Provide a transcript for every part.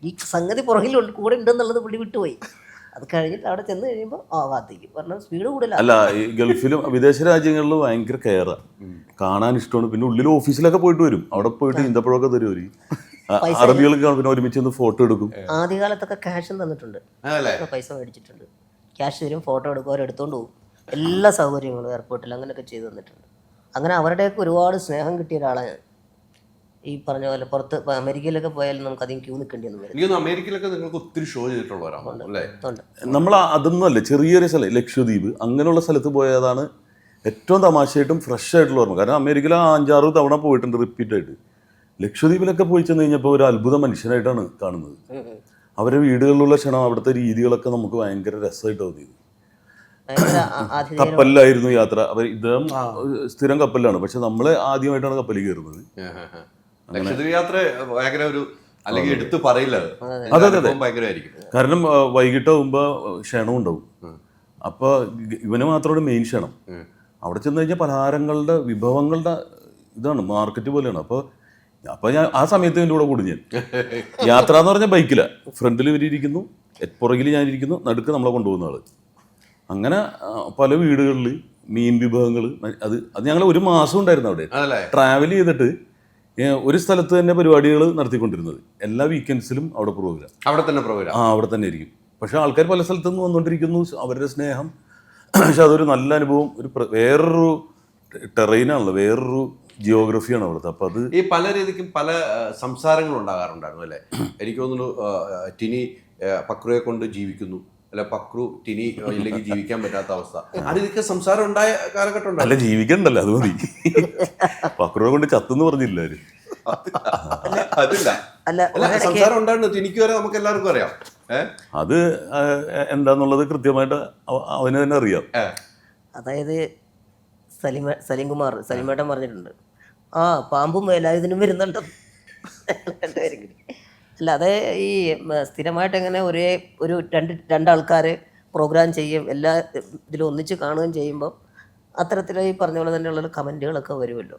ഈ സംഗതി പുറകിലുണ്ട് കൂടെ ഉണ്ടെന്നുള്ളത് പുള്ളി വിട്ടുപോയി. അത് കഴിഞ്ഞിട്ട് അവിടെ ചെന്ന് കഴിയുമ്പോൾ ഭാഗത്തേക്ക് പറഞ്ഞാൽ സ്പീഡ് കൂടുതലാണ്. അല്ല, ഈ ഗൾഫിലും വിദേശ രാജ്യങ്ങളിലും ഭയങ്കര കെയറാണ്, കാണാൻ ഇഷ്ടമാണ്. പിന്നെ ഉള്ളിൽ ഓഫീസിലൊക്കെ പോയിട്ട് വരും, അവിടെ പോയിട്ട് ഈന്തപ്പഴമൊക്കെ തരും അവര്. അറബികൾക്ക് പിന്നെ ഒരുമിച്ച് ഒന്ന് ഫോട്ടോ എടുക്കും. ആദ്യകാലത്തൊക്കെ ക്യാഷും തന്നിട്ടുണ്ട്, പൈസ മേടിച്ചിട്ടുണ്ട്. ക്യാഷ് തരും, ഫോട്ടോ എടുക്കും, അവരെടുത്തോണ്ട് പോകും. എല്ലാ സൗകര്യങ്ങളും എയർപോർട്ടിൽ അങ്ങനെയൊക്കെ ചെയ്തു തന്നിട്ടുണ്ട്. അങ്ങനെ അവരുടെയൊക്കെ ഒരുപാട് സ്നേഹം കിട്ടിയ ഒരാളാണ് ഞാൻ. ഈ പറഞ്ഞ പോലെ പുറത്ത് അമേരിക്കയിലൊക്കെ പോയാലും നമുക്ക് അധികം ക്യൂ നിൽക്കേണ്ടി വരും. അമേരിക്കയിലൊക്കെ നിങ്ങൾക്ക് ഒത്തിരി ഷോ ചെയ്തിട്ടുള്ളവരാണ്. നമ്മൾ അതൊന്നും അല്ല, ചെറിയൊരു സ്ഥലം ലക്ഷദ്വീപ് അങ്ങനെയുള്ള സ്ഥലത്ത് പോയതാണ് ഏറ്റവും തമാശയായിട്ടും ഫ്രഷ് ആയിട്ടുള്ള ഓർമ്മ. കാരണം അമേരിക്കയിൽ 5-6 തവണ പോയിട്ടുണ്ട് റിപ്പീറ്റായിട്ട്. ലക്ഷദ്വീപിലൊക്കെ പോയി ചെന്ന് കഴിഞ്ഞപ്പോൾ ഒരു അത്ഭുത മനുഷ്യനായിട്ടാണ് കാണുന്നത്. അവരുടെ വീടുകളിലുള്ള ക്ഷണം, അവിടുത്തെ രീതികളൊക്കെ നമുക്ക് ഭയങ്കര രസമായിട്ട് തോന്നിയത്. കപ്പലിലായിരുന്നു യാത്ര. ഇദ്ദേഹം സ്ഥിരം കപ്പലിലാണ്, പക്ഷെ നമ്മള് ആദ്യമായിട്ടാണ് കപ്പലിൽ കയറുന്നത്. ലക്ഷദ്വീപ് യാത്ര ഭയങ്കര ഒരു അല്ലെങ്കിൽ എടുത്ത് പറയില്ല. അതെ അതെ, കാരണം വൈകിട്ടാവുമ്പോ ക്ഷണം ഉണ്ടാവും. അപ്പൊ ഇവന് മാത്രമാണ് മെയിൻ ക്ഷണം. അവിടെ ചെന്ന് കഴിഞ്ഞാൽ പലഹാരങ്ങളുടെ വിഭവങ്ങളുടെ ഇതാണ്, മാർക്കറ്റ് പോലെയാണ്. അപ്പൊ ഞാൻ ആ സമയത്ത് എൻ്റെ കൂടെ കൂടും. ഞാൻ യാത്ര എന്ന് പറഞ്ഞാൽ ബൈക്കില, ഫ്രണ്ടിൽ ഇവരിയ്ക്കുന്നു, പുറകിൽ ഞാനിരിക്കുന്നു, നടുക്ക് നമ്മളെ കൊണ്ടുപോകുന്ന ആള്. അങ്ങനെ പല വീടുകളിൽ മീൻ വിഭവങ്ങൾ. അത് ഞങ്ങൾ 1 മാസം ഉണ്ടായിരുന്നു അവിടെ ട്രാവൽ ചെയ്തിട്ട്. ഒരു സ്ഥലത്ത് തന്നെ പരിപാടികൾ നടത്തിക്കൊണ്ടിരുന്നത്. എല്ലാ വീക്കെൻഡ്സിലും അവിടെ പ്രോഗ്രാം, അവിടെ തന്നെ ഇരിക്കും. പക്ഷെ ആൾക്കാർ പല സ്ഥലത്തു നിന്ന് വന്നുകൊണ്ടിരിക്കുന്നു, അവരുടെ സ്നേഹം. പക്ഷെ അതൊരു നല്ല അനുഭവം. വേറൊരു ടെറൈനാണല്ലോ, വേറൊരു ജിയോഗ്രഫിയാണ് അവിടുത്തെ. അപ്പൊ അത് ഈ പല രീതിക്കും പല സംസാരങ്ങൾ ഉണ്ടാകാറുണ്ടായിരുന്നു അല്ലേ? എനിക്ക് തോന്നുന്നു ടിനി പക്രുയെ കൊണ്ട് ജീവിക്കുന്നു, അല്ല പക്രു ടിനി ഇല്ലെങ്കിൽ ജീവിക്കാൻ പറ്റാത്ത അവസ്ഥ. അതിലൊക്കെ സംസാരം ഉണ്ടായ കാലഘട്ടം ഉണ്ട്. അല്ല, ജീവിക്കണ്ടല്ലോ, അത് മതി. പക്രുവിനെ കൊണ്ട് ചത്തെന്ന് പറഞ്ഞില്ല അവര്. അതില്ല, സംസാരം ഉണ്ടായിരുന്നു. ടിനിക്ക് വരെ നമുക്ക് എല്ലാവർക്കും അറിയാം. അത് എന്താന്നുള്ളത് കൃത്യമായിട്ട് അവന് തന്നെ അറിയാം. അതായത് സലീംകുമാർ സലീമേട്ടൻ പറഞ്ഞിട്ടുണ്ട്, പാമ്പും വേലായുധനും വരുന്നുണ്ട്. അല്ല, അത് ഈ സ്ഥിരമായിട്ട് എങ്ങനെ ഒരു രണ്ടാൾക്കാർ പ്രോഗ്രാം ചെയ്യും, എല്ലാ ഇതിലും ഒന്നിച്ച് കാണുകയും ചെയ്യുമ്പോൾ അത്തരത്തിൽ ഈ പറഞ്ഞ പോലെ തന്നെയുള്ള കമൻറ്റുകളൊക്കെ വരുമല്ലോ.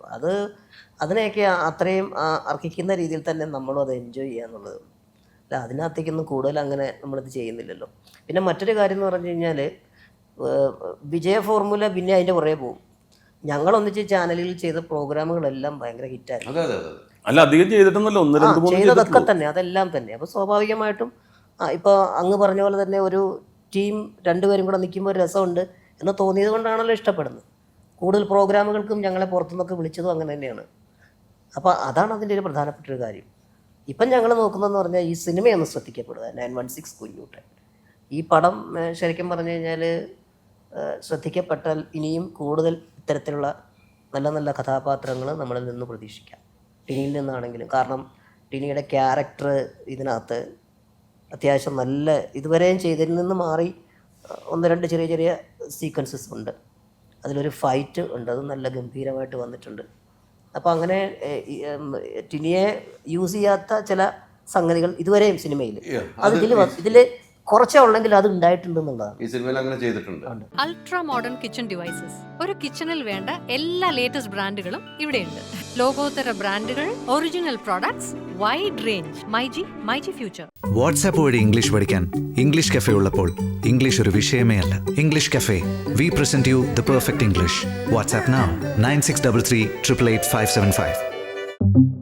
അതിനെയൊക്കെ അത്രയും അർഹിക്കുന്ന രീതിയിൽ തന്നെ നമ്മളും അത് എൻജോയ് ചെയ്യുക എന്നുള്ളത്. അല്ല, അതിനകത്തേക്കൊന്നും കൂടുതൽ അങ്ങനെ നമ്മളിത് ചെയ്യുന്നില്ലല്ലോ. പിന്നെ മറ്റൊരു കാര്യം എന്ന് പറഞ്ഞു കഴിഞ്ഞാൽ, വിജയ ഫോർമുല പിന്നെ അതിൻ്റെ പുറകെ പോകും. ഞങ്ങളൊന്നിച്ച് ചാനലിൽ ചെയ്ത പ്രോഗ്രാമുകളെല്ലാം ഭയങ്കര ഹിറ്റായിരുന്നു. അല്ല, അധികം ചെയ്തിട്ടൊന്നുമല്ലോ, ചെയ്തതൊക്കെ തന്നെ അതെല്ലാം തന്നെ. അപ്പോൾ സ്വാഭാവികമായിട്ടും ഇപ്പോൾ അങ്ങ് പറഞ്ഞ പോലെ തന്നെ ഒരു ടീം 2 പേരും കൂടെ നിൽക്കുമ്പോൾ ഒരു രസമുണ്ട് എന്ന് തോന്നിയത് കൊണ്ടാണല്ലോ ഇഷ്ടപ്പെടുന്നത്. കൂടുതൽ പ്രോഗ്രാമുകൾക്കും ഞങ്ങളെ പുറത്തുനിന്നൊക്കെ വിളിച്ചതും അങ്ങനെ തന്നെയാണ്. അപ്പോൾ അതാണ് അതിൻ്റെ ഒരു പ്രധാനപ്പെട്ടൊരു കാര്യം. ഇപ്പം ഞങ്ങൾ നോക്കുന്നതെന്ന് പറഞ്ഞാൽ ഈ സിനിമയൊന്ന് ശ്രദ്ധിക്കപ്പെടുക. 916 കുഞ്ഞൂട്ടൻ ഈ പടം ശരിക്കും പറഞ്ഞു കഴിഞ്ഞാൽ ശ്രദ്ധിക്കപ്പെട്ടാൽ ഇനിയും കൂടുതൽ ഇത്തരത്തിലുള്ള നല്ല നല്ല കഥാപാത്രങ്ങൾ നമ്മളിൽ നിന്ന് പ്രതീക്ഷിക്കാം, ടിനിയിൽ നിന്നാണെങ്കിലും. കാരണം ടിനിയുടെ ക്യാരക്ടർ ഇതിനകത്ത് അത്യാവശ്യം നല്ല, ഇതുവരെയും ചെയ്തതിൽ നിന്ന് മാറി 1-2 ചെറിയ ചെറിയ സീക്വൻസസ് ഉണ്ട്. അതിലൊരു ഫൈറ്റ് ഉണ്ട്, അത് നല്ല ഗംഭീരമായിട്ട് വന്നിട്ടുണ്ട്. അപ്പോൾ അങ്ങനെ ടിനിയെ യൂസ് ചെയ്യാത്ത ചില സംഗതികൾ ഇതുവരെയും സിനിമയിൽ അത് ഇതിൽ കുറച്ചേ ഉള്ളെങ്കിൽ അത് ഉണ്ടായിട്ടുണ്ടെന്നുള്ളതാണ്. ഈ സിനിമയിൽ അങ്ങനെ ചെയ്തിട്ടുണ്ട്. അൾട്രാ മോഡേൺ കിച്ചൺ ഡിവൈസസ്, ഒരു കിച്ചണിൽ വേണ്ട എല്ലാ ലേറ്റസ്റ്റ് ബ്രാൻഡുകളും ഇവിടെയുണ്ട്. ലോകോത്തര ബ്രാൻഡുകൾ, original products, wide range. MyG future. WhatsApp വഴി ഇംഗ്ലീഷ് പഠിക്കാൻ ഇംഗ്ലീഷ് കഫേ ഉള്ളപ്പോൾ ഇംഗ്ലീഷ് ഒരു വിഷയമേ അല്ല. English cafe, we present you the perfect English. WhatsApp now 9633 888 575.